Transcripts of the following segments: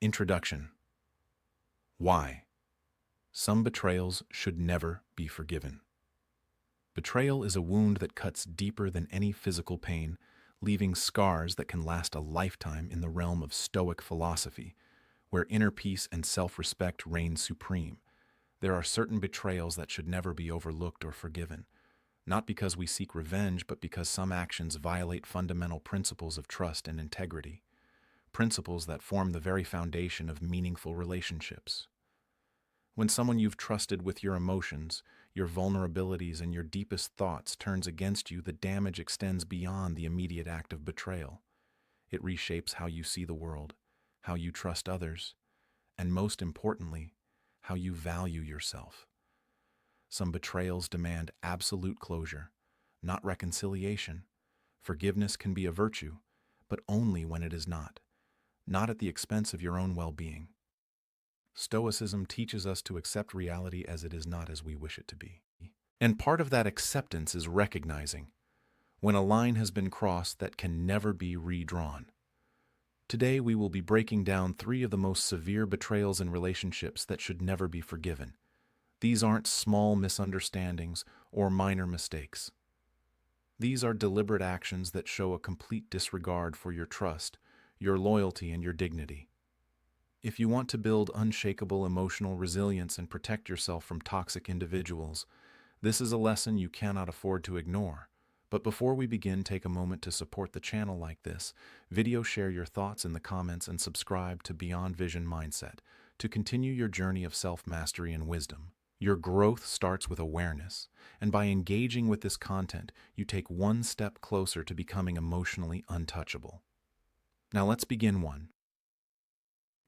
Introduction. Why? Some betrayals should never be forgiven. Betrayal is a wound that cuts deeper than any physical pain, leaving scars that can last a lifetime in the realm of Stoic philosophy, where inner peace and self-respect reign supreme. There are certain betrayals that should never be overlooked or forgiven, not because we seek revenge, but because some actions violate fundamental principles of trust and integrity, principles that form the very foundation of meaningful relationships. When someone you've trusted with your emotions, your vulnerabilities, and your deepest thoughts turns against you, the damage extends beyond the immediate act of betrayal. It reshapes how you see the world, how you trust others, and most importantly, how you value yourself. Some betrayals demand absolute closure, not reconciliation. Forgiveness can be a virtue, but only when it is not at the expense of your own well-being. Stoicism teaches us to accept reality as it is, not as we wish it to be. And part of that acceptance is recognizing when a line has been crossed that can never be redrawn. Today we will be breaking down 3 of the most severe betrayals in relationships that should never be forgiven. These aren't small misunderstandings or minor mistakes. These are deliberate actions that show a complete disregard for your trust, your loyalty, and your dignity. If you want to build unshakable emotional resilience and protect yourself from toxic individuals, this is a lesson you cannot afford to ignore. But before we begin, take a moment to support the channel like this video, share your thoughts in the comments, and subscribe to Beyond Vision Mindset to continue your journey of self-mastery and wisdom. Your growth starts with awareness, and by engaging with this content, you take one step closer to becoming emotionally untouchable. Now let's begin. 1.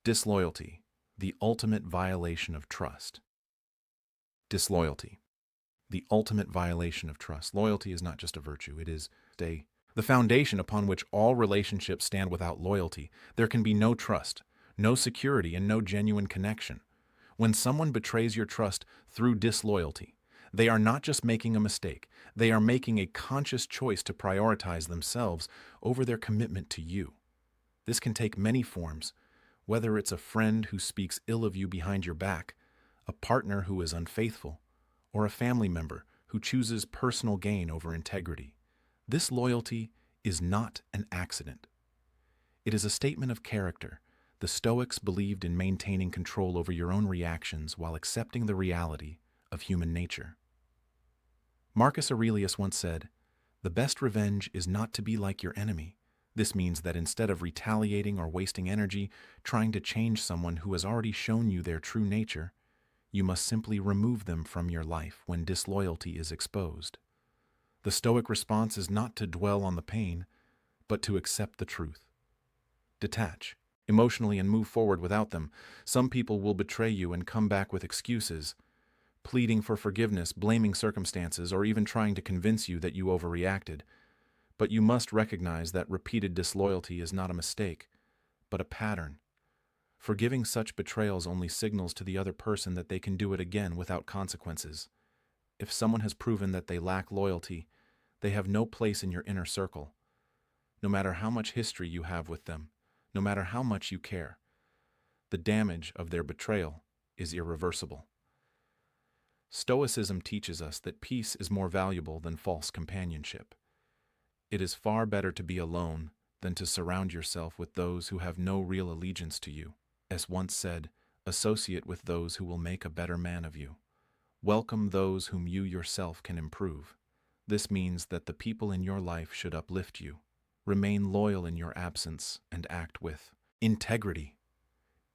Disloyalty, the ultimate violation of trust. Disloyalty, the ultimate violation of trust. Loyalty is not just a virtue, it is the foundation upon which all relationships stand. Without loyalty, there can be no trust, no security, and no genuine connection. When someone betrays your trust through disloyalty, they are not just making a mistake, they are making a conscious choice to prioritize themselves over their commitment to you. This can take many forms, whether it's a friend who speaks ill of you behind your back, a partner who is unfaithful, or a family member who chooses personal gain over integrity. This loyalty is not an accident. It is a statement of character. The Stoics believed in maintaining control over your own reactions while accepting the reality of human nature. Marcus Aurelius once said, "The best revenge is not to be like your enemy." This means that instead of retaliating or wasting energy trying to change someone who has already shown you their true nature, you must simply remove them from your life when disloyalty is exposed. The Stoic response is not to dwell on the pain, but to accept the truth. Detach emotionally and move forward without them. Some people will betray you and come back with excuses, pleading for forgiveness, blaming circumstances, or even trying to convince you that you overreacted. But you must recognize that repeated disloyalty is not a mistake, but a pattern. Forgiving such betrayals only signals to the other person that they can do it again without consequences. If someone has proven that they lack loyalty, they have no place in your inner circle. No matter how much history you have with them, no matter how much you care, the damage of their betrayal is irreversible. Stoicism teaches us that peace is more valuable than false companionship. It is far better to be alone than to surround yourself with those who have no real allegiance to you. As once said, associate with those who will make a better man of you. Welcome those whom you yourself can improve. This means that the people in your life should uplift you. Remain loyal in your absence and act with integrity.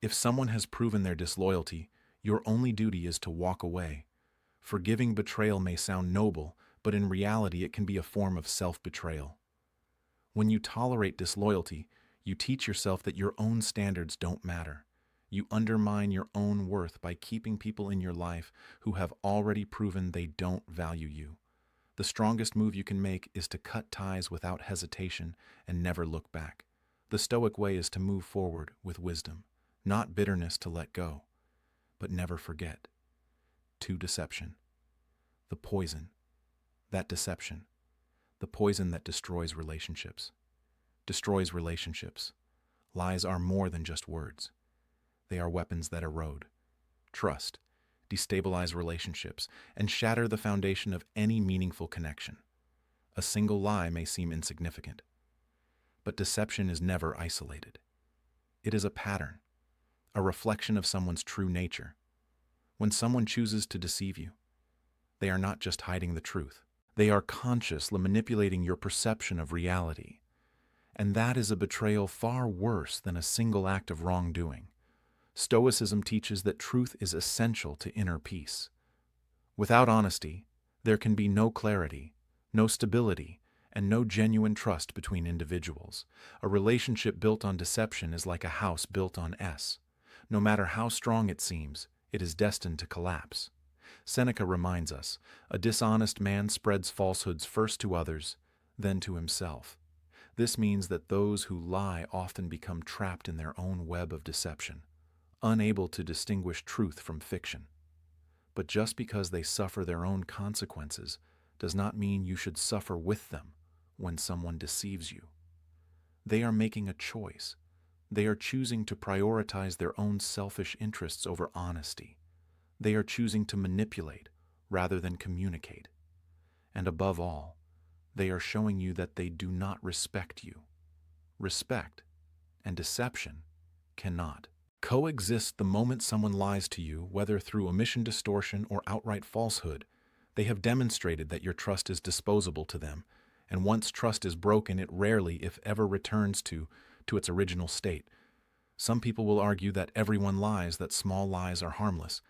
If someone has proven their disloyalty, your only duty is to walk away. Forgiving betrayal may sound noble, but in reality it can be a form of self-betrayal. When you tolerate disloyalty, you teach yourself that your own standards don't matter. You undermine your own worth by keeping people in your life who have already proven they don't value you. The strongest move you can make is to cut ties without hesitation and never look back. The Stoic way is to move forward with wisdom, not bitterness to let go, but never forget. 2. Deception. The poison. That deception. The poison that destroys relationships. Destroys relationships. Lies are more than just words. they are weapons that erode trust, destabilize relationships, and shatter the foundation of any meaningful connection. A single lie may seem insignificant, but deception is never isolated. It is a pattern, a reflection of someone's true nature. When someone chooses to deceive you, they are not just hiding the truth. They are consciously manipulating your perception of reality. And that is a betrayal far worse than a single act of wrongdoing. Stoicism teaches that truth is essential to inner peace. Without honesty, there can be no clarity, no stability, and no genuine trust between individuals. A relationship built on deception is like a house built on S. No matter how strong it seems, it is destined to collapse. Seneca reminds us, a dishonest man spreads falsehoods first to others, then to himself. This means that those who lie often become trapped in their own web of deception, unable to distinguish truth from fiction. But just because they suffer their own consequences does not mean you should suffer with them when someone deceives you. They are making a choice. They are choosing to prioritize their own selfish interests over honesty. They are choosing to manipulate rather than communicate. And above all, they are showing you that they do not respect you. Respect and deception cannot coexist. The moment someone lies to you, whether through omission, distortion, or outright falsehood, they have demonstrated that your trust is disposable to them, and once trust is broken, it rarely, if ever, returns to its original state. Some people will argue that everyone lies, that small lies are harmless,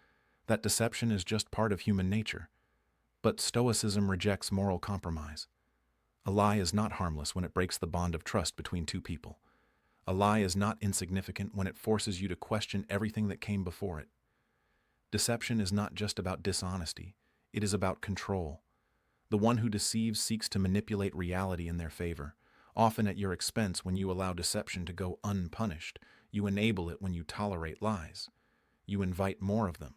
that deception is just part of human nature. But Stoicism rejects moral compromise. A lie is not harmless when it breaks the bond of trust between two people. A lie is not insignificant when it forces you to question everything that came before it. Deception is not just about dishonesty. It is about control. The one who deceives seeks to manipulate reality in their favor, often at your expense. When you allow deception to go unpunished, you enable it. When you tolerate lies, you invite more of them.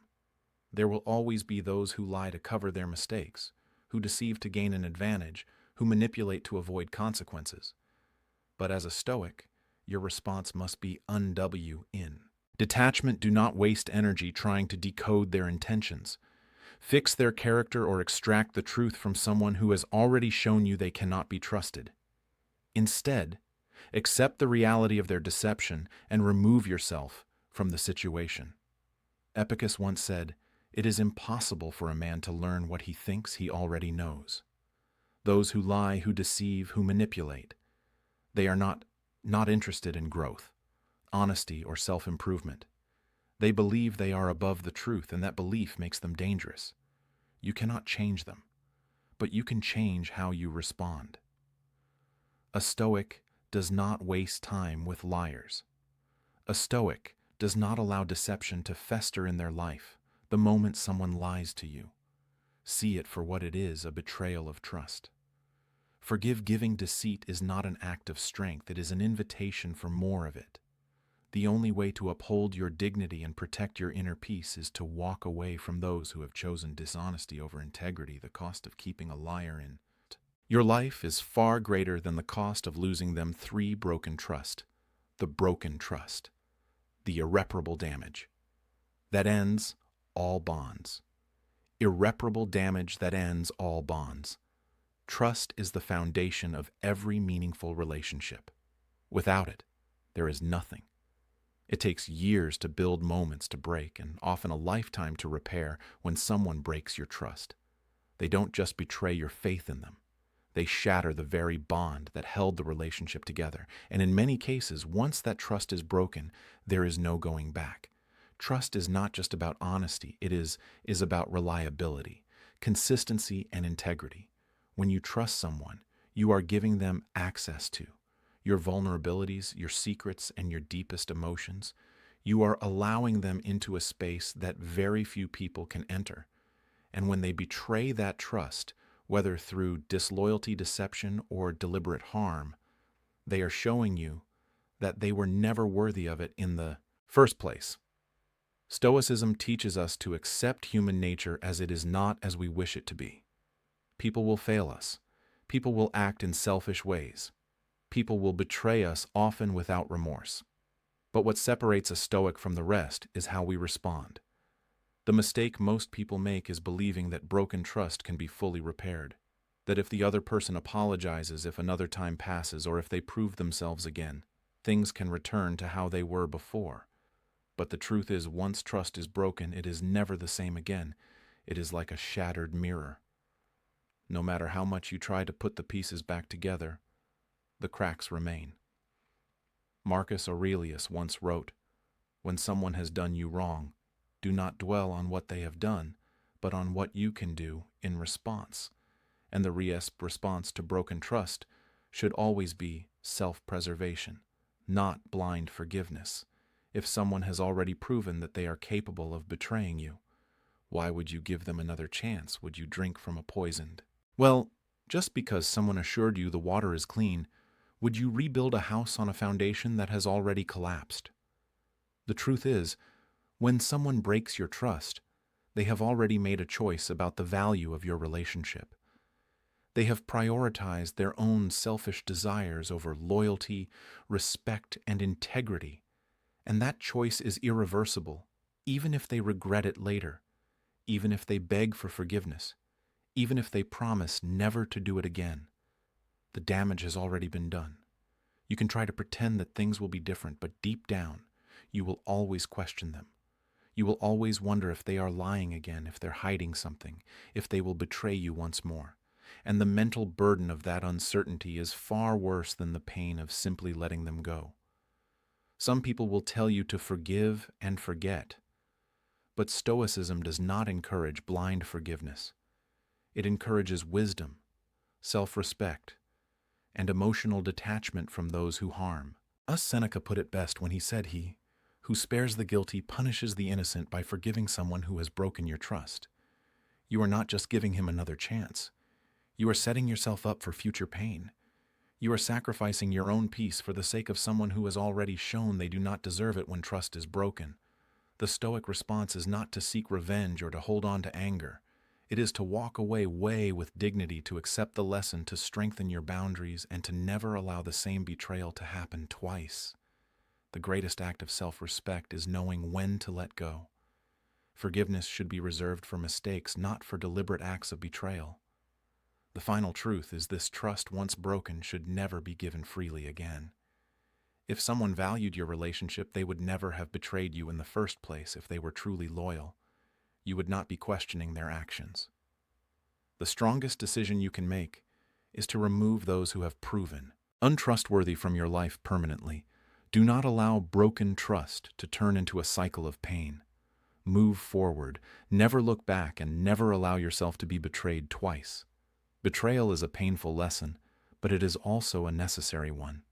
There will always be those who lie to cover their mistakes, who deceive to gain an advantage, who manipulate to avoid consequences. But as a Stoic, your response must be in. Detachment. Do not waste energy trying to decode their intentions. Fix their character or extract the truth from someone who has already shown you they cannot be trusted. Instead, accept the reality of their deception and remove yourself from the situation. Epictetus once said, "It is impossible for a man to learn what he thinks he already knows." Those who lie, who deceive, who manipulate, they are not interested in growth, honesty, or self-improvement. They believe they are above the truth, and that belief makes them dangerous. You cannot change them, but you can change how you respond. A Stoic does not waste time with liars. A Stoic does not allow deception to fester in their life. The moment someone lies to you, see it for what it is, a betrayal of trust. Giving deceit is not an act of strength. It is an invitation for more of it. The only way to uphold your dignity and protect your inner peace is to walk away from those who have chosen dishonesty over integrity. The cost of keeping a liar in your life is far greater than the cost of losing them. 3. Broken trust. The broken trust. The irreparable damage that ends all bonds. Irreparable damage that ends all bonds. Trust is the foundation of every meaningful relationship. Without it, there is nothing. It takes years to build, moments to break, and often a lifetime to repair. When someone breaks your trust, they don't just betray your faith in them. They shatter the very bond that held the relationship together. And in many cases, once that trust is broken, there is no going back. Trust is not just about honesty. It is about reliability, consistency, and integrity. When you trust someone, you are giving them access to your vulnerabilities, your secrets, and your deepest emotions. You are allowing them into a space that very few people can enter. And when they betray that trust, whether through disloyalty, deception, or deliberate harm, they are showing you that they were never worthy of it in the first place. Stoicism teaches us to accept human nature as it is, not as we wish it to be. People will fail us. People will act in selfish ways. People will betray us, often without remorse. But what separates a Stoic from the rest is how we respond. The mistake most people make is believing that broken trust can be fully repaired, that if the other person apologizes, if another time passes, or if they prove themselves again, things can return to how they were before. But the truth is, once trust is broken, it is never the same again. It is like a shattered mirror. No matter how much you try to put the pieces back together, the cracks remain. Marcus Aurelius once wrote, "When someone has done you wrong, do not dwell on what they have done, but on what you can do in response." And the response to broken trust should always be self-preservation, not blind forgiveness. If someone has already proven that they are capable of betraying you, why would you give them another chance? Would you drink from a poisoned? Well, just because someone assured you the water is clean, would you rebuild a house on a foundation that has already collapsed? The truth is, when someone breaks your trust, they have already made a choice about the value of your relationship. They have prioritized their own selfish desires over loyalty, respect, and integrity, and that choice is irreversible, even if they regret it later, even if they beg for forgiveness, even if they promise never to do it again. The damage has already been done. You can try to pretend that things will be different, but deep down, you will always question them. You will always wonder if they are lying again, if they're hiding something, if they will betray you once more. And the mental burden of that uncertainty is far worse than the pain of simply letting them go. Some people will tell you to forgive and forget, but Stoicism does not encourage blind forgiveness. It encourages wisdom, self-respect, and emotional detachment from those who harm. Seneca put it best when he said, "He who spares the guilty punishes the innocent by forgiving someone who has broken your trust." You are not just giving him another chance. You are setting yourself up for future pain. You are sacrificing your own peace for the sake of someone who has already shown they do not deserve it when trust is broken. The Stoic response is not to seek revenge or to hold on to anger. It is to walk away with dignity, to accept the lesson, to strengthen your boundaries, and to never allow the same betrayal to happen twice. The greatest act of self-respect is knowing when to let go. Forgiveness should be reserved for mistakes, not for deliberate acts of betrayal. The final truth is this: trust once broken should never be given freely again. If someone valued your relationship, they would never have betrayed you in the first place. If they were truly loyal, you would not be questioning their actions. The strongest decision you can make is to remove those who have proven untrustworthy from your life permanently. Do not allow broken trust to turn into a cycle of pain. Move forward, never look back, and never allow yourself to be betrayed twice. Betrayal is a painful lesson, but it is also a necessary one.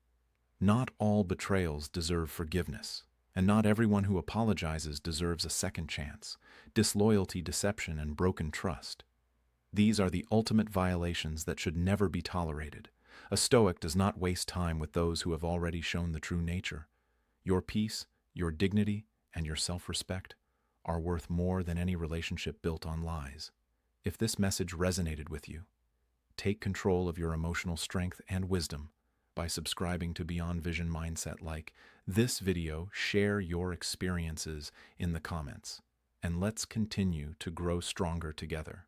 Not all betrayals deserve forgiveness, and not everyone who apologizes deserves a second chance. Disloyalty, deception, and broken trust. These are the ultimate violations that should never be tolerated. A Stoic does not waste time with those who have already shown the true nature. Your peace, your dignity, and your self-respect are worth more than any relationship built on lies. If this message resonated with you, take control of your emotional strength and wisdom by subscribing to Beyond Vision Mindset. Like this video, share your experiences in the comments, and let's continue to grow stronger together.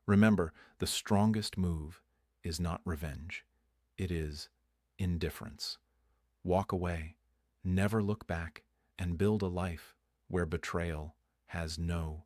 Remember, the strongest move is not revenge. It is indifference. Walk away, never look back, and build a life where betrayal has no